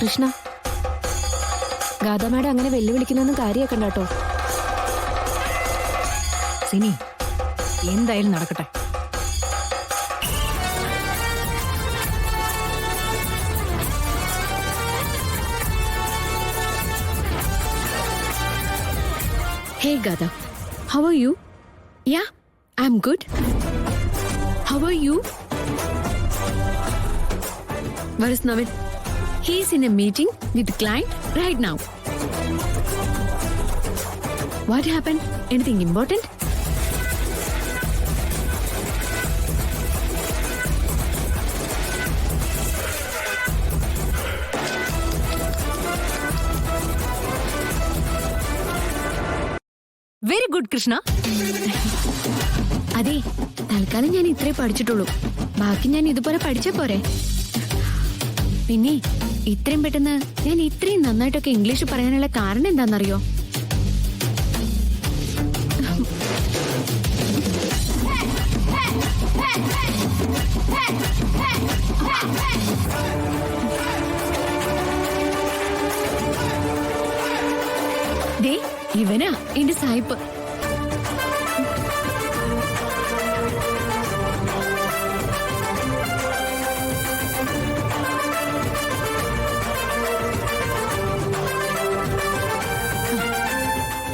കൃഷ്ണ, ഗാഥ madam അങ്ങനെ വെല്ലുവിളിക്കുന്നൊന്നും കാര്യമാക്കണ്ട കേട്ടോ. സിനി, എന്തായാലും നടക്കട്ടെ. Hey Gada, how are you? Yeah, I'm good. How are you? Where is Navin? He's in a meeting with the client right now. What happened? Anything important? Very good Krishna. അതെ, തൽക്കാലം ഞാൻ ഇത്രേ പഠിച്ചിട്ടുള്ളൂ. ബാക്കി ഞാൻ ഇതുപോലെ പഠിച്ചാ പോരെ. പിന്നെ ഇത്രയും പെട്ടെന്ന് ഞാൻ ഇത്രയും നന്നായിട്ടൊക്കെ ഇംഗ്ലീഷ് പറയാനുള്ള കാരണം എന്താണെന്നറിയോ? ദേ, ഇവനാ എന്റെ സായിപ്പ്.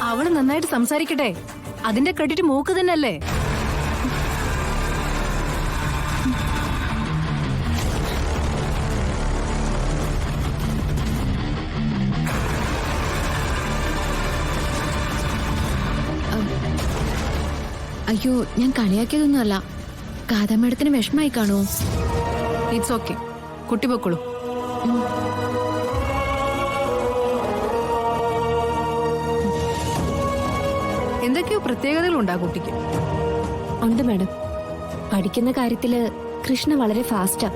അവള് നന്നായിട്ട് സംസാരിക്കട്ടെ, അതിന്റെ ക്രെഡിറ്റ് മൂക്ക് തന്നെയല്ലേ. അയ്യോ, ഞാൻ കളിയാക്കിയതൊന്നുമല്ല. ഗാഥ മേഡത്തിന് വിഷമായി കാണോ? ഇറ്റ്സ് ഓക്കെ, കുട്ടി പൊക്കോളൂ. എന്തൊക്കെയോ പ്രത്യേകതകളുണ്ടാ കുട്ടിക്ക്. ഉണ്ട് മാഡം. പഠിക്കുന്ന കാര്യത്തില് കൃഷ്ണ വളരെ ഫാസ്റ്റാ.